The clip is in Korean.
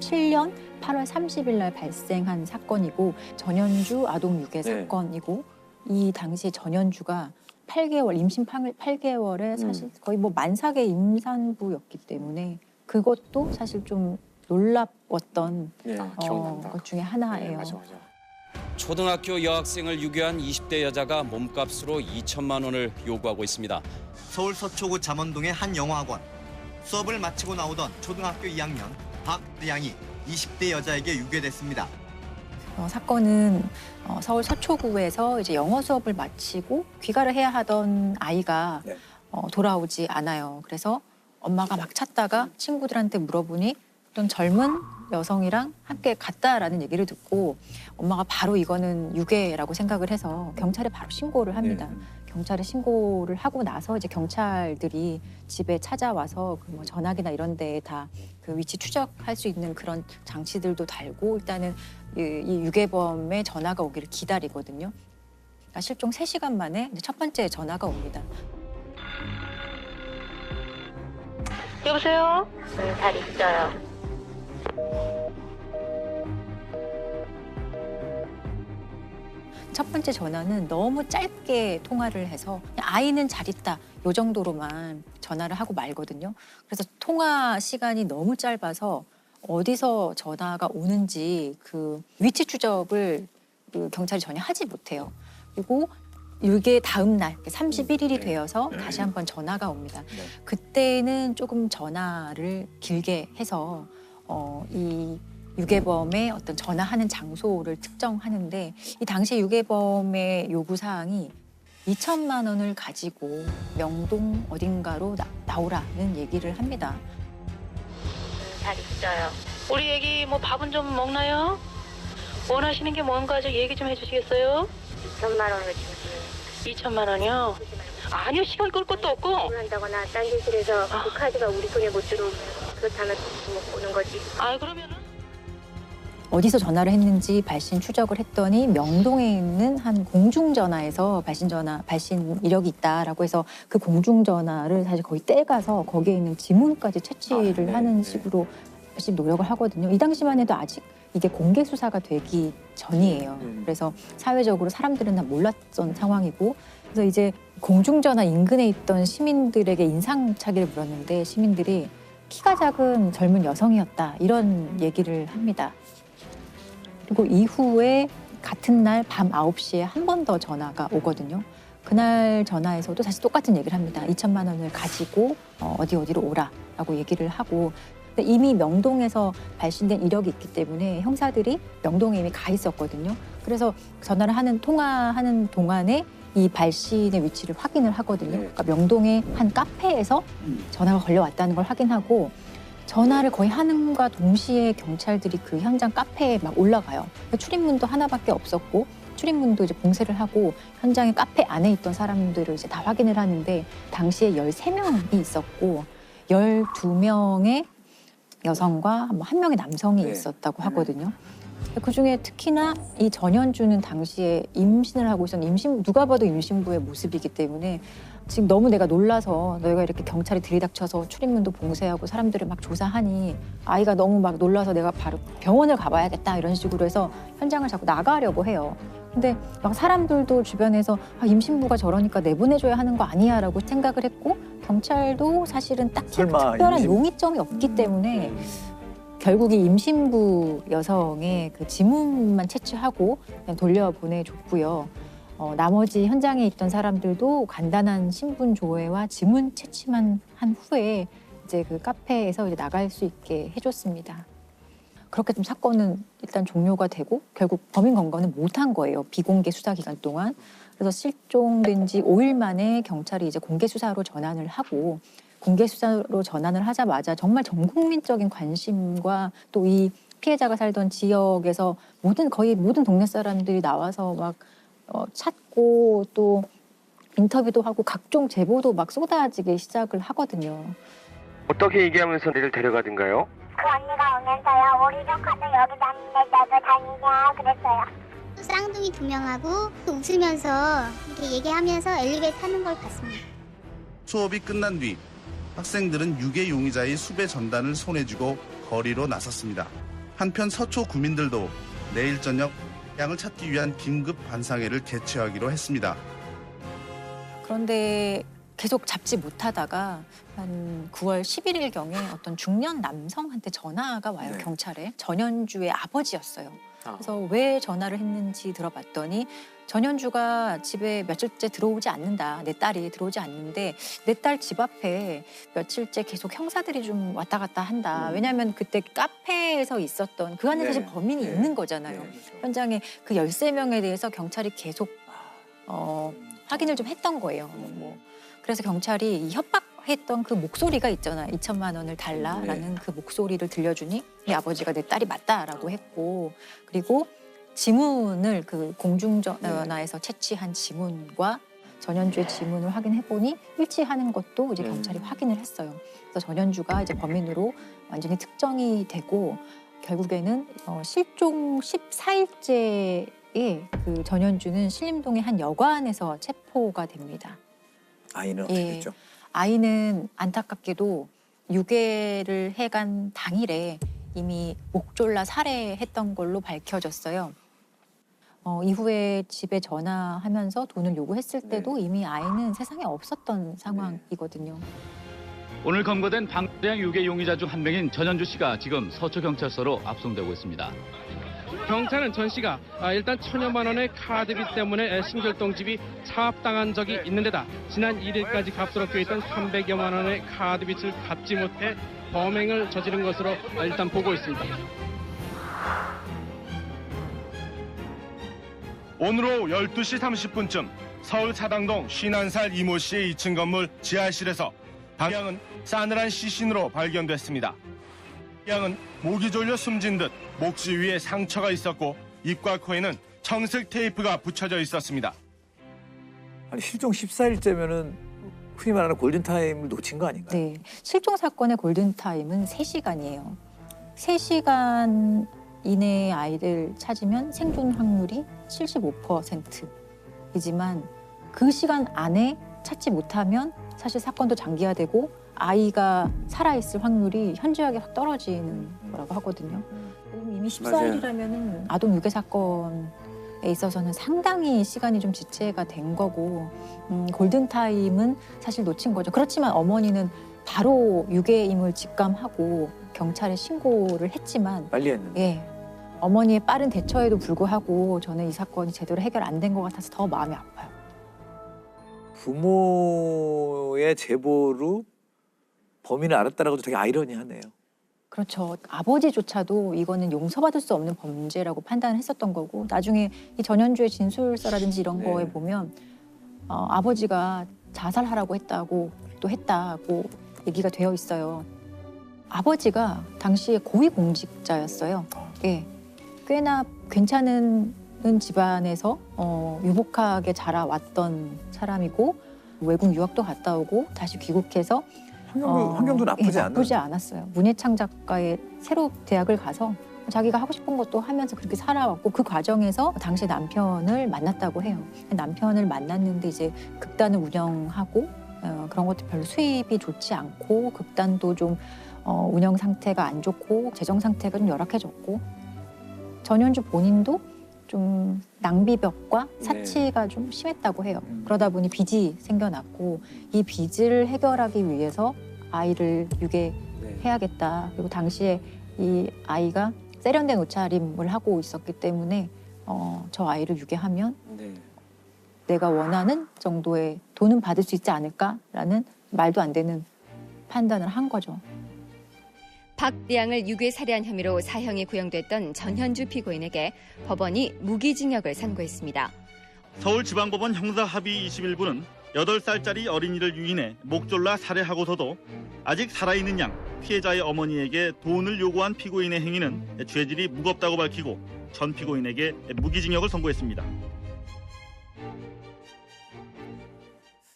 2017년 8월 30일 날 발생한 사건이고 전현주 아동 유괴 네. 사건이고 이 당시 전현주가 8개월 임신 8개월에 사실 거의 뭐 만삭의 임산부였기 때문에 그것도 사실 좀 놀라웠던 기억난다. 것 중에 하나예요. 네, 맞아. 초등학교 여학생을 유괴한 20대 여자가 몸값으로 2천만 원을 요구하고 있습니다. 서울 서초구 잠원동의 한 영어학원. 수업을 마치고 나오던 초등학교 2학년 박대양이 20대 여자에게 유괴됐습니다. 사건은 서울 서초구에서 이제 영어 수업을 마치고 귀가를 해야 하던 아이가 네. 돌아오지 않아요. 그래서 엄마가 막 찾다가 친구들한테 물어보니 어떤 젊은 여성이랑 함께 갔다라는 얘기를 듣고 엄마가 바로 이거는 유괴라고 생각을 해서 경찰에 바로 신고를 합니다. 경찰에 신고를 하고 나서 이제 경찰들이 집에 찾아와서 그 뭐 전화기나 이런 데에 다 그 위치 추적할 수 있는 그런 장치들도 달고 일단은 이 유괴범의 전화가 오기를 기다리거든요. 그러니까 실종 3시간 만에 이제 첫 번째 전화가 옵니다. 여보세요? 잘 있어요. 첫 번째 전화는 너무 짧게 통화를 해서 그냥 아이는 잘 있다 요 정도로만 전화를 하고 말거든요. 그래서 통화 시간이 너무 짧아서 어디서 전화가 오는지 그 위치 추적을 그 경찰이 전혀 하지 못해요. 그리고 이게 다음 날 31일이 되어서 다시 한번 전화가 옵니다. 그때는 조금 전화를 길게 해서 이 유괴범의 어떤 전화하는 장소를 특정하는데 이 당시 유괴범의 요구 사항이 2천만 원을 가지고 명동 어딘가로 나오라는 얘기를 합니다. 잘 있어요. 우리 애기 뭐 밥은 좀 먹나요? 원하시는 게 뭔가 좀 얘기 좀 해주시겠어요? 2천만 원을 주지. 2천만 원이요? 아니요, 시간 끌 것도 없고. 한다거나 딴 짓을해서 그 카드가 우리 손에 못 들어오면 그렇다면 못 보는 거지. 아, 그러면은? 어디서 전화를 했는지 발신 추적을 했더니 명동에 있는 한 공중전화에서 발신 이력이 있다라고 해서 그 공중전화를 사실 거의 떼가서 거기에 있는 지문까지 채취를 하는 식으로 열심히 노력을 하거든요. 이 당시만 해도 아직 이게 공개 수사가 되기 전이에요. 그래서 사회적으로 사람들은 다 몰랐던 상황이고 그래서 이제 공중전화 인근에 있던 시민들에게 인상착의를 물었는데 시민들이 키가 작은 젊은 여성이었다 이런 얘기를 합니다. 그리고 이후에 같은 날 밤 9시에 한 번 더 전화가 오거든요. 그날 전화에서도 다시 똑같은 얘기를 합니다. 2천만 원을 가지고 어디로 오라라고 얘기를 하고 근데 이미 명동에서 발신된 이력이 있기 때문에 형사들이 명동에 이미 가 있었거든요. 그래서 전화를 통화하는 동안에 이 발신의 위치를 확인을 하거든요. 그러니까 명동의 한 카페에서 전화가 걸려왔다는 걸 확인하고 전화를 거의 하는과 동시에 경찰들이 그 현장 카페에 막 올라가요. 출입문도 하나밖에 없었고 출입문도 이제 봉쇄를 하고 현장의 카페 안에 있던 사람들을 이제 다 확인을 하는데 당시에 13명이 있었고 12명의 여성과 뭐 1명의 남성이 있었다고 하거든요. 그중에 특히나 이 전현주는 당시에 임신을 하고 있었는데 누가 봐도 임신부의 모습이기 때문에 지금 너무 내가 놀라서 너희가 이렇게 경찰이 들이닥쳐서 출입문도 봉쇄하고 사람들을 막 조사하니 아이가 너무 막 놀라서 내가 바로 병원을 가봐야겠다 이런 식으로 해서 현장을 자꾸 나가려고 해요. 근데 막 사람들도 주변에서 임신부가 저러니까 내보내줘야 하는 거 아니야 라고 생각을 했고 경찰도 사실은 딱히 특별한 용의점이 없기 때문에 결국 이 임신부 여성의 그 지문만 채취하고 그냥 돌려보내줬고요. 나머지 현장에 있던 사람들도 간단한 신분 조회와 지문 채취만 한 후에 이제 그 카페에서 이제 나갈 수 있게 해줬습니다. 그렇게 좀 사건은 일단 종료가 되고 결국 범인 검거는 못한 거예요. 비공개 수사 기간 동안. 그래서 실종된 지 5일 만에 경찰이 이제 공개 수사로 전환을 하고 공개 수사로 전환을 하자마자 정말 전 국민적인 관심과 또 이 피해자가 살던 지역에서 거의 모든 동네 사람들이 나와서 막 찾고 또 인터뷰도 하고 각종 제보도 막 쏟아지기 시작을 하거든요. 어떻게 얘기하면서 애를 데려가든가요? 그 언니가 오면서요. 우리 좀 가서 여기 다니냐, 너도 다니냐 그랬어요. 쌍둥이 2명하고 또 웃으면서 이렇게 얘기하면서 엘리베이터 타는 걸 봤습니다. 수업이 끝난 뒤 학생들은 유괴 용의자의 수배 전단을 손에 쥐고 거리로 나섰습니다. 한편 서초 구민들도 내일 저녁 양을 찾기 위한 긴급 반상회를 개최하기로 했습니다. 그런데 계속 잡지 못하다가 한 9월 11일경에 어떤 중년 남성한테 전화가 와요. 네. 경찰에. 전현주의 아버지였어요. 그래서 왜 전화를 했는지 들어봤더니 전현주가 집에 며칠째 들어오지 않는다. 내 딸이 들어오지 않는데 내 딸 집 앞에 며칠째 계속 형사들이 좀 왔다 갔다 한다. 왜냐하면 그때 카페에서 있었던 그 안에 네. 사실 범인이 네. 있는 거잖아요. 현장에 그 13명에 대해서 경찰이 계속 확인을 좀 했던 거예요. 그래서 경찰이 이 협박했던 그 목소리가 있잖아. 2천만 원을 달라라는 그 목소리를 들려주니 이 아버지가 내 딸이 맞다라고 했고, 그리고 지문을 그 공중전화에서 채취한 지문과 전현주의 지문을 확인해보니 일치하는 것도 이제 경찰이 확인을 했어요. 그래서 전현주가 이제 범인으로 완전히 특정이 되고 결국에는 실종 14일째에 그 전현주는 신림동의 한 여관에서 체포가 됩니다. 아이는 어떻게 됐죠? 아이는 안타깝게도 유괴를 해간 당일에 이미 목 졸라 살해했던 걸로 밝혀졌어요. 이후에 집에 전화하면서 돈을 요구했을 때도 이미 아이는 세상에 없었던 상황이거든요. 오늘 검거된 방대양 유괴 용의자 중 한 명인 전현주 씨가 지금 서초경찰서로 압송되고 있습니다. 경찰은 전 씨가 일단 1,000여만 원의 카드비 때문에 신결동집이 차압당한 적이 있는 데다 지난 1일까지 값으로 껴있던 300여만 원의 카드빚을 갚지 못해 범행을 저지른 것으로 일단 보고 있습니다. 오늘 오후 12시 30분쯤 서울 사당동 51살 이모 씨의 2층 건물 지하실에서 방향은 싸늘한 시신으로 발견됐습니다. 양은 목이 졸려 숨진 듯 목지 위에 상처가 있었고 입과 코에는 청색 테이프가 붙여져 있었습니다. 아니 실종 14일째면은 흔히 말하는 골든타임을 놓친 거 아닌가요? 네, 실종 사건의 골든타임은 3시간이에요. 3시간 이내의 아이를 찾으면 생존 확률이 75%이지만 그 시간 안에 찾지 못하면 사실 사건도 장기화되고 아이가 살아있을 확률이 현저하게 확 떨어지는 거라고 하거든요. 이미 14일이라면 아동 유괴 사건에 있어서는 상당히 시간이 좀 지체가 된 거고 골든타임은 사실 놓친 거죠. 그렇지만 어머니는 바로 유괴임을 직감하고 경찰에 신고를 했지만 빨리 했는데. 예, 어머니의 빠른 대처에도 불구하고 저는 이 사건이 제대로 해결 안 된 것 같아서 더 마음이 아파요. 부모의 제보로 범인을 알았다라고 되게 아이러니하네요. 그렇죠. 아버지조차도 이거는 용서받을 수 없는 범죄라고 판단을 했었던 거고 나중에 이 전현주의 진술서라든지 이런 거에 보면 아버지가 자살하라고 했다고 얘기가 되어 있어요. 아버지가 당시에 고위공직자였어요. 예, 꽤나 괜찮은 집안에서 유복하게 자라왔던 사람이고 외국 유학도 갔다 오고 다시 귀국해서 환경도 나쁘지 않았어요. 문예창작과에 새로 대학을 가서 자기가 하고 싶은 것도 하면서 그렇게 살아왔고 그 과정에서 당시 남편을 만났다고 해요. 남편을 만났는데 이제 극단을 운영하고 그런 것도 별로 수입이 좋지 않고 극단도 좀 운영 상태가 안 좋고 재정 상태가 좀 열악해졌고 전현주 본인도 좀 낭비벽과 사치가 좀 심했다고 해요. 그러다 보니 빚이 생겨났고 이 빚을 해결하기 위해서 아이를 유괴해야겠다. 그리고 당시에 이 아이가 세련된 옷차림을 하고 있었기 때문에 저 아이를 유괴하면 내가 원하는 정도의 돈은 받을 수 있지 않을까라는 말도 안 되는 판단을 한 거죠. 박대양을 유괴 살해한 혐의로 사형이 구형됐던 전현주 피고인에게 법원이 무기징역을 선고했습니다. 서울지방법원 형사합의 21부는 8살짜리 어린이를 유인해 목졸라 살해하고서도 아직 살아있는 양 피해자의 어머니에게 돈을 요구한 피고인의 행위는 죄질이 무겁다고 밝히고 전 피고인에게 무기징역을 선고했습니다.